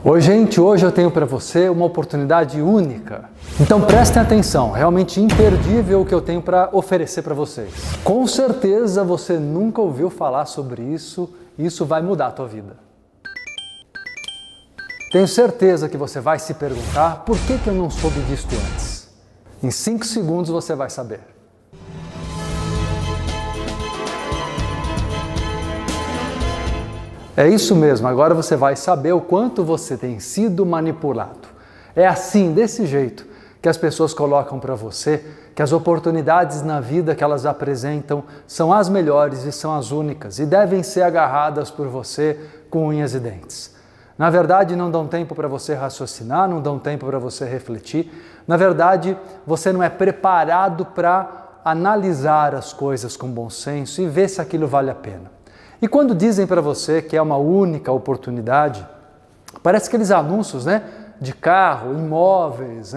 Oi gente, hoje eu tenho para você uma oportunidade única. Então prestem atenção, realmente imperdível o que eu tenho para oferecer para vocês. Com certeza você nunca ouviu falar sobre isso e isso vai mudar a tua vida. Tenho certeza que você vai se perguntar por que eu não soube disto antes. Em 5 segundos você vai saber. É isso mesmo, agora você vai saber o quanto você tem sido manipulado. É assim, desse jeito, que as pessoas colocam para você que as oportunidades na vida que elas apresentam são as melhores e são as únicas e devem ser agarradas por você com unhas e dentes. Na verdade, não dão tempo para você raciocinar, não dão tempo para você refletir. Na verdade, você não é preparado para analisar as coisas com bom senso e ver se aquilo vale a pena. E quando dizem para você que é uma única oportunidade, parece aqueles anúncios, de carro, imóveis,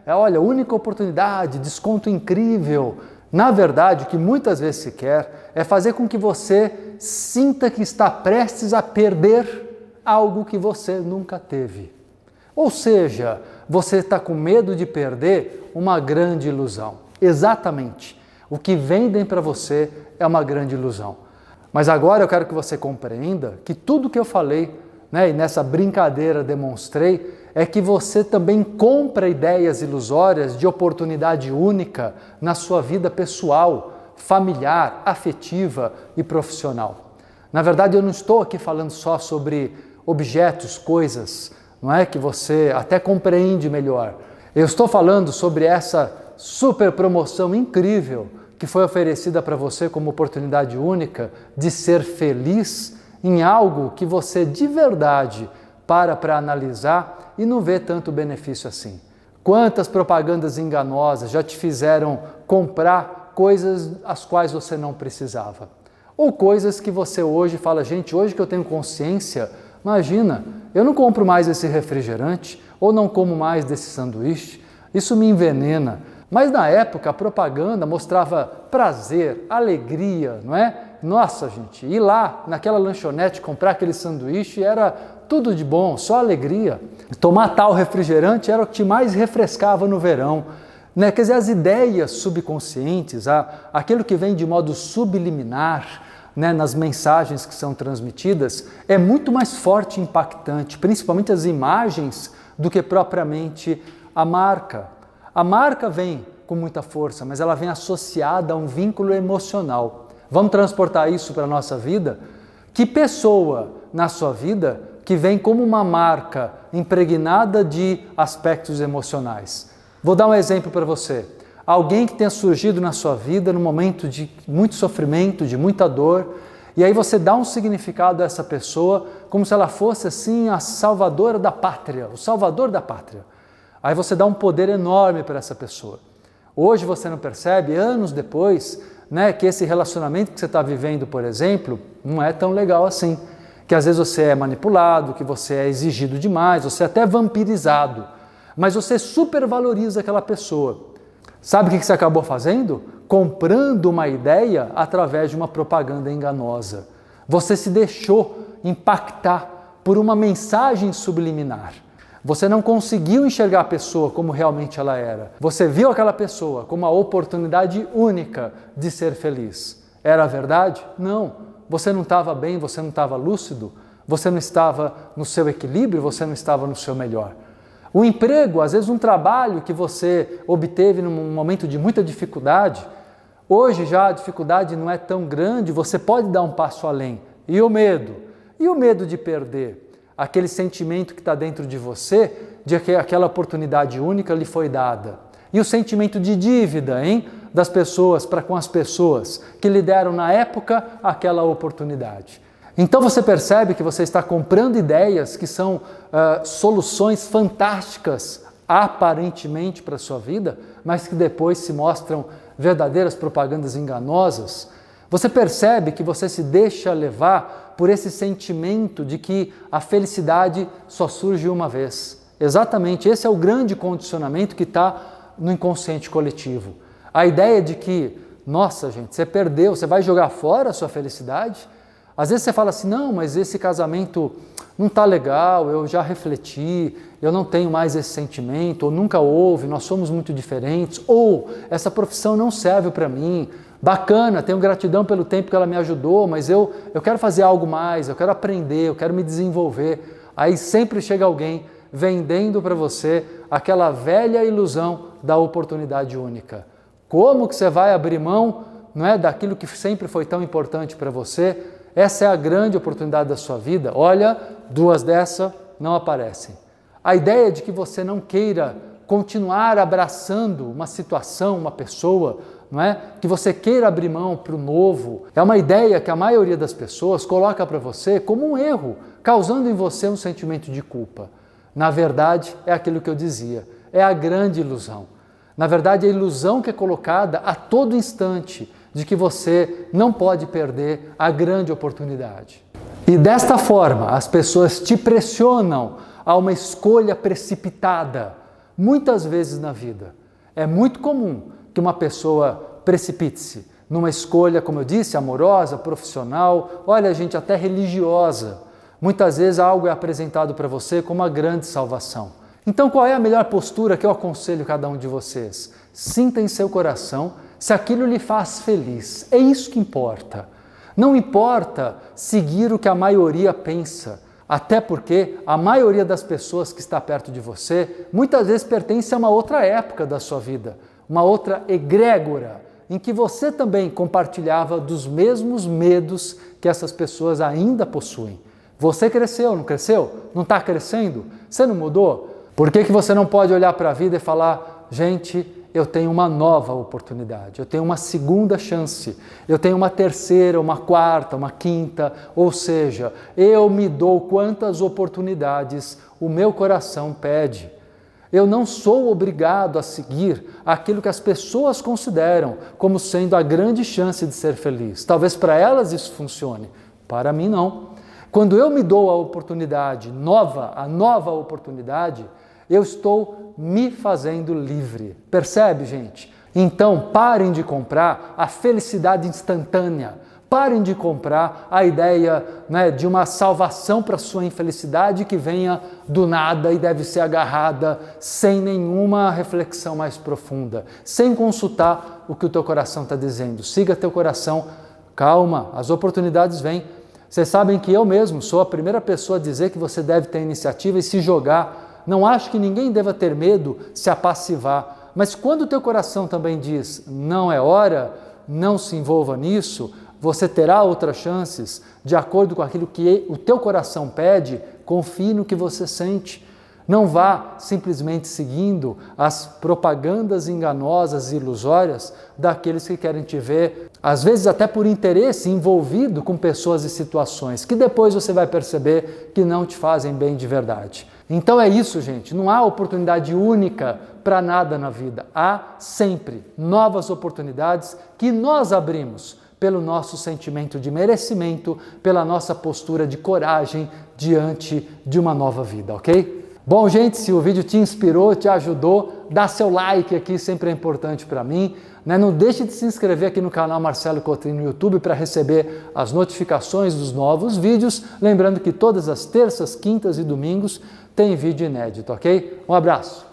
olha, única oportunidade, desconto incrível. Na verdade, o que muitas vezes se quer é fazer com que você sinta que está prestes a perder algo que você nunca teve. Ou seja, você está com medo de perder uma grande ilusão. Exatamente. O que vendem para você é uma grande ilusão. Mas agora eu quero que você compreenda que tudo que eu falei, e nessa brincadeira demonstrei, é que você também compra ideias ilusórias de oportunidade única na sua vida pessoal, familiar, afetiva e profissional. Na verdade, eu não estou aqui falando só sobre objetos, coisas, que você até compreende melhor. Eu estou falando sobre essa super promoção incrível que foi oferecida para você como oportunidade única de ser feliz em algo que você de verdade para analisar e não vê tanto benefício assim. Quantas propagandas enganosas já te fizeram comprar coisas as quais você não precisava? Ou coisas que você hoje fala, gente, hoje que eu tenho consciência, imagina, eu não compro mais esse refrigerante ou não como mais desse sanduíche, isso me envenena. Mas na época a propaganda mostrava prazer, alegria, não é? Nossa, gente, ir lá naquela lanchonete comprar aquele sanduíche era tudo de bom, só alegria. Tomar tal refrigerante era o que te mais refrescava no verão. Quer dizer, as ideias subconscientes, aquilo que vem de modo subliminar, nas mensagens que são transmitidas, é muito mais forte e impactante, principalmente as imagens, do que propriamente a marca. A marca vem com muita força, mas ela vem associada a um vínculo emocional. Vamos transportar isso para a nossa vida? Que pessoa na sua vida que vem como uma marca impregnada de aspectos emocionais? Vou dar um exemplo para você. Alguém que tenha surgido na sua vida num momento de muito sofrimento, de muita dor, e aí você dá um significado a essa pessoa como se ela fosse assim a salvadora da pátria, o salvador da pátria. Aí você dá um poder enorme para essa pessoa. Hoje você não percebe, anos depois, que esse relacionamento que você está vivendo, por exemplo, não é tão legal assim. Que às vezes você é manipulado, que você é exigido demais, você é até vampirizado. Mas você supervaloriza aquela pessoa. Sabe o que você acabou fazendo? Comprando uma ideia através de uma propaganda enganosa. Você se deixou impactar por uma mensagem subliminar. Você não conseguiu enxergar a pessoa como realmente ela era. Você viu aquela pessoa como uma oportunidade única de ser feliz. Era a verdade? Não. Você não estava bem, você não estava lúcido, você não estava no seu equilíbrio, você não estava no seu melhor. O emprego, às vezes um trabalho que você obteve num momento de muita dificuldade, hoje já a dificuldade não é tão grande, você pode dar um passo além. E o medo? E o medo de perder? Aquele sentimento que está dentro de você, de que aquela oportunidade única lhe foi dada. E o sentimento de dívida, das pessoas para com as pessoas que lhe deram na época aquela oportunidade. Então você percebe que você está comprando ideias que são soluções fantásticas aparentemente para a sua vida, mas que depois se mostram verdadeiras propagandas enganosas. Você percebe que você se deixa levar por esse sentimento de que a felicidade só surge uma vez. Exatamente, esse é o grande condicionamento que está no inconsciente coletivo. A ideia de que, nossa gente, você perdeu, você vai jogar fora a sua felicidade? Às vezes você fala assim, não, mas esse casamento não está legal, eu já refleti, eu não tenho mais esse sentimento, ou nunca houve, nós somos muito diferentes, ou essa profissão não serve para mim, bacana, tenho gratidão pelo tempo que ela me ajudou, mas eu quero fazer algo mais, eu quero aprender, eu quero me desenvolver. Aí sempre chega alguém vendendo para você aquela velha ilusão da oportunidade única. Como que você vai abrir mão, não é, daquilo que sempre foi tão importante para você? Essa é a grande oportunidade da sua vida. Olha, duas dessas não aparecem. A ideia de que você não queira continuar abraçando uma situação, uma pessoa, não é? Que você queira abrir mão para o novo, é uma ideia que a maioria das pessoas coloca para você como um erro, causando em você um sentimento de culpa. Na verdade, é aquilo que eu dizia, é a grande ilusão. Na verdade, a ilusão que é colocada a todo instante de que você não pode perder a grande oportunidade. E desta forma, as pessoas te pressionam a uma escolha precipitada, muitas vezes na vida. É muito comum que uma pessoa precipite-se numa escolha, como eu disse, amorosa, profissional, olha, gente, até religiosa. Muitas vezes algo é apresentado para você como uma grande salvação. Então, qual é a melhor postura que eu aconselho cada um de vocês? Sinta em seu coração se aquilo lhe faz feliz. É isso que importa. Não importa seguir o que a maioria pensa, até porque a maioria das pessoas que está perto de você muitas vezes pertence a uma outra época da sua vida, uma outra egrégora, em que você também compartilhava dos mesmos medos que essas pessoas ainda possuem. Você cresceu, não cresceu? Não está crescendo? Você não mudou? Por que você não pode olhar para a vida e falar, gente, eu tenho uma nova oportunidade, eu tenho uma segunda chance, eu tenho uma terceira, uma quarta, uma quinta, ou seja, eu me dou quantas oportunidades o meu coração pede. Eu não sou obrigado a seguir aquilo que as pessoas consideram como sendo a grande chance de ser feliz. Talvez para elas isso funcione, para mim não. Quando eu me dou a oportunidade nova, a nova oportunidade, eu estou me fazendo livre. Percebe, gente? Então, parem de comprar a felicidade instantânea. Parem de comprar a ideia, né, de uma salvação para a sua infelicidade que venha do nada e deve ser agarrada sem nenhuma reflexão mais profunda, sem consultar o que o teu coração está dizendo. Siga teu coração, calma, as oportunidades vêm. Vocês sabem que eu mesmo sou a primeira pessoa a dizer que você deve ter iniciativa e se jogar. Não acho que ninguém deva ter medo, se apassivar. Mas quando o teu coração também diz, não é hora, não se envolva nisso, você terá outras chances, de acordo com aquilo que o teu coração pede, confie no que você sente. Não vá simplesmente seguindo as propagandas enganosas e ilusórias daqueles que querem te ver, às vezes até por interesse, envolvido com pessoas e situações que depois você vai perceber que não te fazem bem de verdade. Então é isso, gente. Não há oportunidade única para nada na vida. Há sempre novas oportunidades que nós abrimos pelo nosso sentimento de merecimento, pela nossa postura de coragem diante de uma nova vida, ok? Bom, gente, se o vídeo te inspirou, te ajudou, dá seu like aqui, sempre é importante para mim. Né? Não deixe de se inscrever aqui no canal Marcelo Cotrim no YouTube para receber as notificações dos novos vídeos. Lembrando que todas as terças, quintas e domingos tem vídeo inédito, ok? Um abraço!